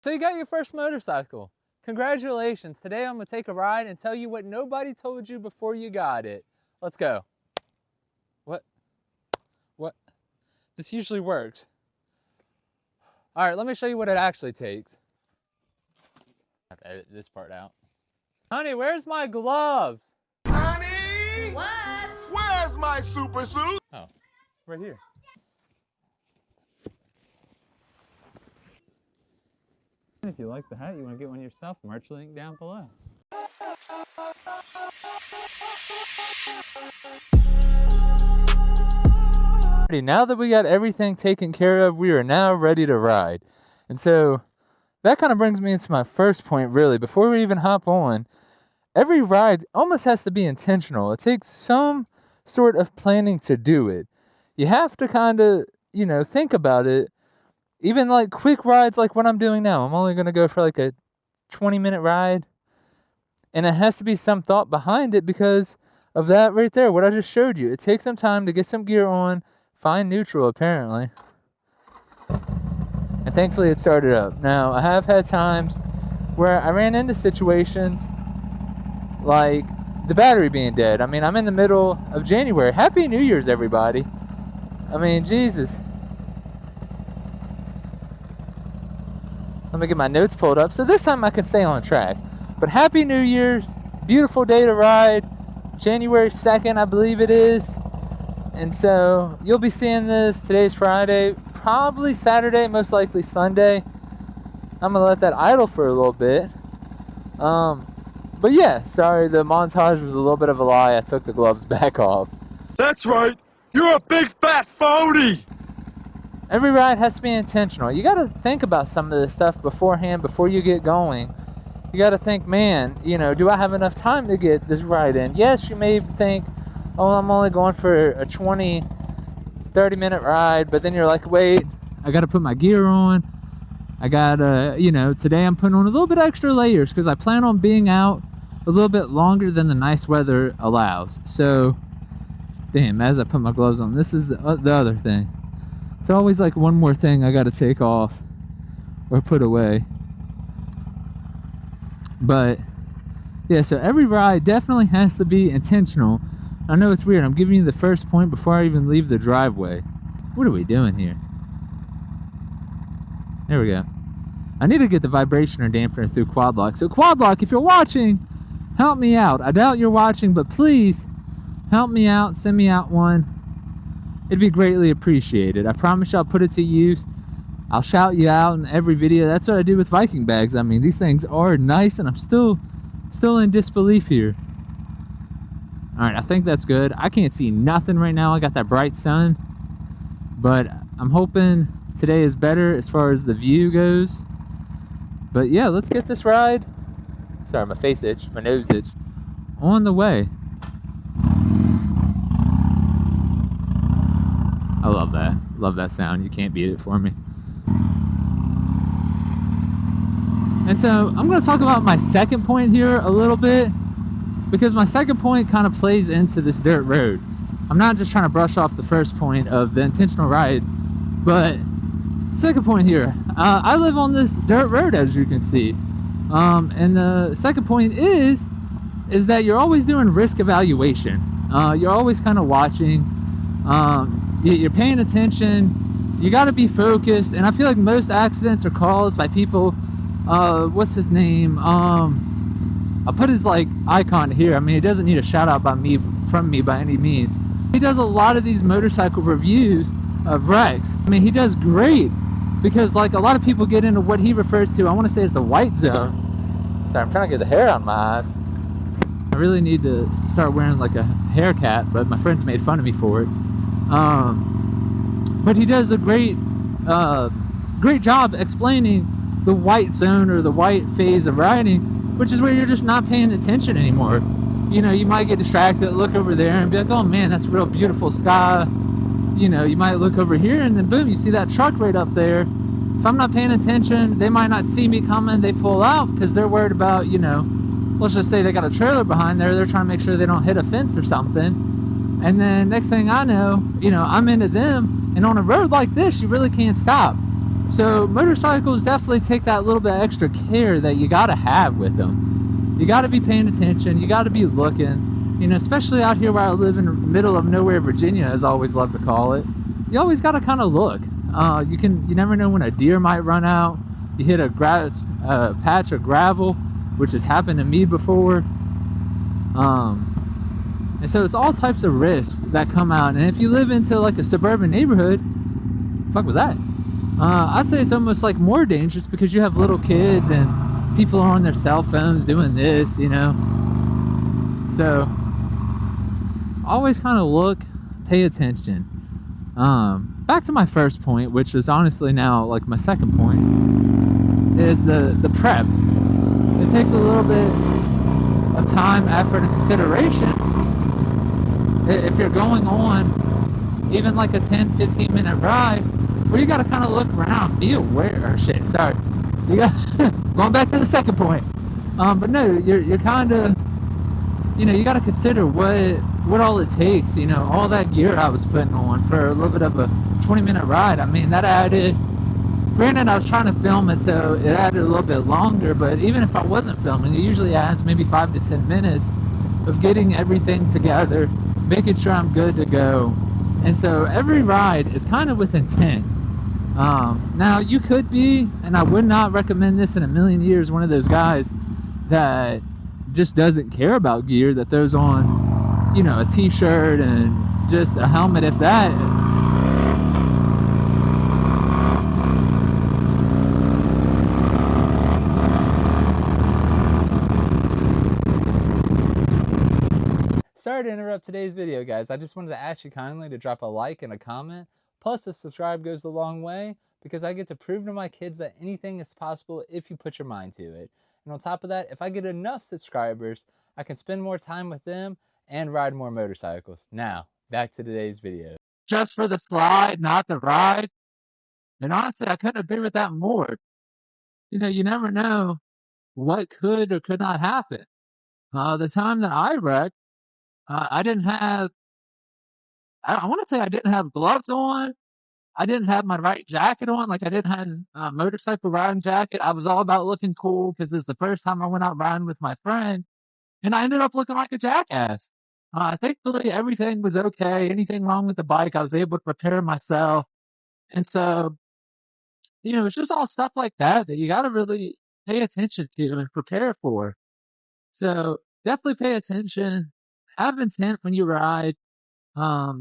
So you got your first motorcycle. Congratulations. Today I'm going to take a ride and tell you what nobody told you before you got it. Let's go. What? This usually works. All right, let me show you what it actually takes. I have to edit this part out. Honey, where's my gloves? Honey! What? Where's my super suit? Oh, right here. If you like the hat, you want to get one yourself, merch link down below. Now that we got everything taken care of, we are now ready to ride. And so that kind of brings me into my first point, really. Before we even hop on, every ride almost has to be intentional. It takes some sort of planning to do it. You have to kind of, think about it. Even like quick rides like what I'm doing now. I'm only going to go for like a 20-minute ride. And it has to be some thought behind it because of that right there, what I just showed you. It takes some time to get some gear on, find neutral apparently. And thankfully it started up. Now, I have had times where I ran into situations like the battery being dead. I mean, I'm in the middle of January. Happy New Year's, everybody. I mean, Jesus. Let me get my notes pulled up. So this time I can stay on track. But Happy New Year's. Beautiful day to ride. January 2nd, I believe it is. And so you'll be seeing this. Today's Friday. Probably Saturday, most likely Sunday. I'm going to let that idle for a little bit. But yeah, sorry, the montage was a little bit of a lie. I took the gloves back off. That's right. You're a big fat phony. Every ride has to be intentional. You got to think about some of this stuff beforehand, before you get going. You got to think, man, do I have enough time to get this ride in? Yes, you may think, oh, I'm only going for a 20, 30-minute ride. But then you're like, wait, I got to put my gear on. I got to, today I'm putting on a little bit extra layers because I plan on being out a little bit longer than the nice weather allows. So, damn, as I put my gloves on, this is the other thing. It's always like one more thing I got to take off or put away. But yeah, so every ride definitely has to be intentional. I know it's weird. I'm giving you the first point before I even leave the driveway. What are we doing here? There we go. I need to get the vibrationer dampener through quad lock. So quad lock, if you're watching, help me out. I doubt you're watching, but please help me out. Send me out one. It'd be greatly appreciated. I promise you I'll put it to use. I'll shout you out in every video. That's what I do with Viking bags. I mean, these things are nice, and I'm still in disbelief here. All right, I think that's good. I can't see nothing right now. I got that bright sun, but I'm hoping today is better as far as the view goes. But yeah, let's get this ride. Sorry, my face itch, my nose itch. On the way. I love that. Love that sound. You can't beat it for me. And so I'm going to talk about my second point here a little bit, because my second point kind of plays into this dirt road. I'm not just trying to brush off the first point of the intentional ride, but second point here. I live on this dirt road, as you can see. And the second point is that you're always doing risk evaluation. You're always kind of watching. You're paying attention. You got to be focused. And I feel like most accidents are caused by people. What's his name? I'll put his icon here. I mean, he doesn't need a shout out from me by any means. He does a lot of these motorcycle reviews of wrecks. I mean, he does great, because a lot of people get into what he refers to, I want to say, as the white zone. Sorry, I'm trying to get the hair out of my eyes. I really need to start wearing a hair cap, but my friends made fun of me for it. But he does a great job explaining the white zone, or the white phase of riding, which is where you're just not paying attention anymore. You might get distracted, look over there and be like, oh man, that's a real beautiful sky. You might look over here and then boom, you see that truck right up there. If I'm not paying attention, they might not see me coming. They pull out because they're worried about, let's just say they got a trailer behind there. They're trying to make sure they don't hit a fence or something. And then next thing I know, I'm into them. And on a road like this, you really can't stop. So motorcycles definitely take that little bit extra care that you gotta have with them. You gotta be paying attention, you gotta be looking, you know, especially out here where I live in the middle of nowhere, Virginia, as I always love to call it. You always gotta kind of look. You never know when a deer might run out. You hit a patch of gravel, which has happened to me before. And so it's all types of risks that come out. And if you live into like a suburban neighborhood, fuck was that? I'd say it's almost like more dangerous because you have little kids and people are on their cell phones doing this, you know. So always kind of look, pay attention. Back to my first point, which is honestly now like my second point, is the prep. It takes a little bit of time, effort, and consideration. If you're going on even like a 10-15 minute ride where you got to kind of look around, be aware, or shit, sorry, you got going back to the second point. But no, you're kind of, you know, you got to consider what all it takes, you know, all that gear I was putting on for a little bit of a 20-minute ride. I mean, that added, granted I was trying to film it, so it added a little bit longer, but even if I wasn't filming, it usually adds maybe 5 to 10 minutes of getting everything together, making sure I'm good to go. And so every ride is kind of with intent. Now you could be, and I would not recommend this in a million years, one of those guys that just doesn't care about gear, that throws on, you know, a t-shirt and just a helmet, if that. Sorry to interrupt today's video, guys. I just wanted to ask you kindly to drop a like and a comment. Plus, a subscribe goes a long way because I get to prove to my kids that anything is possible if you put your mind to it. And on top of that, if I get enough subscribers, I can spend more time with them and ride more motorcycles. Now, back to today's video. Just for the slide, not the ride. And honestly, I couldn't agree with that more. You know, you never know what could or could not happen. The time that I wrecked, I didn't have, I want to say I didn't have gloves on. I didn't have my right jacket on. Like I didn't have a motorcycle riding jacket. I was all about looking cool because it's the first time I went out riding with my friend. And I ended up looking like a jackass. Thankfully, everything was okay. Anything wrong with the bike, I was able to prepare myself. And so, you know, it's just all stuff like that that you got to really pay attention to and prepare for. So definitely pay attention. Have intent when you ride.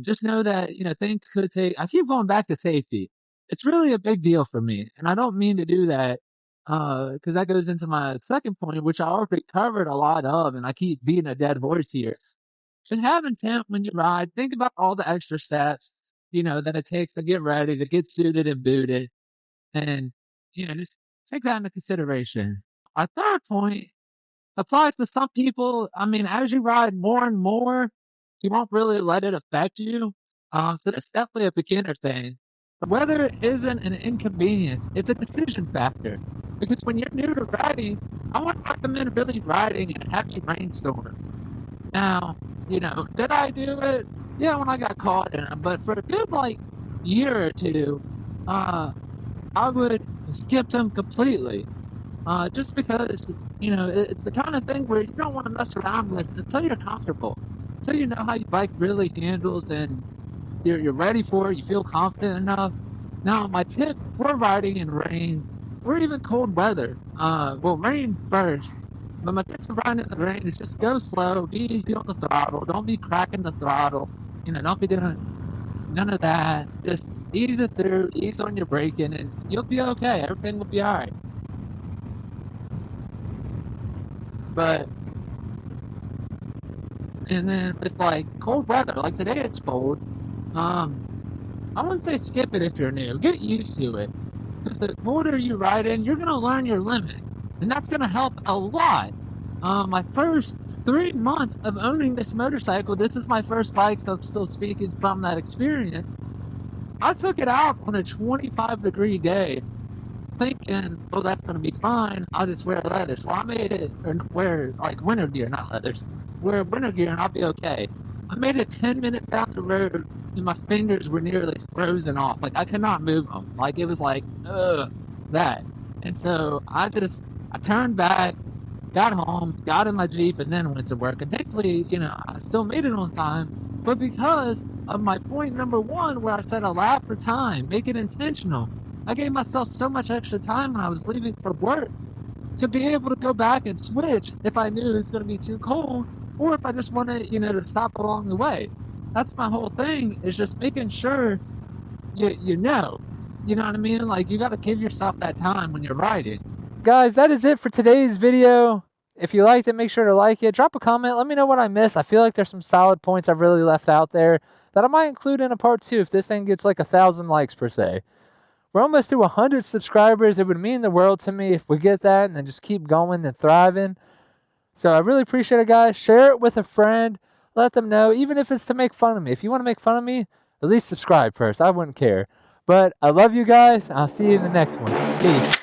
Just know that, you know, things could take, I keep going back to safety. It's really a big deal for me. And I don't mean to do that, cause that goes into my second point, which I already covered a lot of, and I keep beating a dead horse here. Just have intent when you ride. Think about all the extra steps, you know, that it takes to get ready, to get suited and booted. And, you know, just take that into consideration. Our third point applies to some people. I mean, as you ride more and more, you won't really let it affect you. So that's definitely a beginner thing. The weather isn't an inconvenience, it's a decision factor. Because when you're new to riding, I would recommend really riding in heavy rainstorms. Now, you know, did I do it? Yeah, when I got caught in them. But for a good, like, year or two, I would skip them completely. Just because, you know, it's the kind of thing where you don't want to mess around with until you're comfortable, until you know how your bike really handles and you're ready for it, you feel confident enough. Now, my tip for riding in rain or even cold weather, well, rain first, but my tip for riding in the rain is just go slow, be easy on the throttle, don't be cracking the throttle, you know, don't be doing none of that. Just ease it through, ease on your braking, and you'll be okay. Everything will be all right. But, and then with like cold weather, like today it's cold, I wouldn't say skip it if you're new. Get used to it. Because the colder you ride in, you're going to learn your limits. And that's going to help a lot. My first 3 months of owning this motorcycle, this is my first bike, so I'm still speaking from that experience. I took it out on a 25-degree day, thinking, oh, that's going to be fine. I'll just wear leathers. Well, I made it, or wear like winter gear, not leathers. Wear winter gear and I'll be okay. I made it 10 minutes down the road and my fingers were nearly frozen off. Like, I could not move them. Like, it was like, ugh, that. And so I turned back, got home, got in my Jeep, and then went to work. And thankfully, you know, I still made it on time. But because of my point number one, where I said allow for time, make it intentional, I gave myself so much extra time when I was leaving for work to be able to go back and switch if I knew it was going to be too cold, or if I just wanted, you know, to stop along the way. That's my whole thing, is just making sure you know what I mean? Like, you got to give yourself that time when you're riding. Guys, that is it for today's video. If you liked it, make sure to like it. Drop a comment. Let me know what I missed. I feel like there's some solid points I've really left out there that I might include in a part 2 if this thing gets like 1,000 likes per se. We're almost to 100 subscribers. It would mean the world to me if we get that and then just keep going and thriving. So I really appreciate it, guys. Share it with a friend. Let them know, even if it's to make fun of me. If you want to make fun of me, at least subscribe first. I wouldn't care. But I love you guys. I'll see you in the next one. Peace.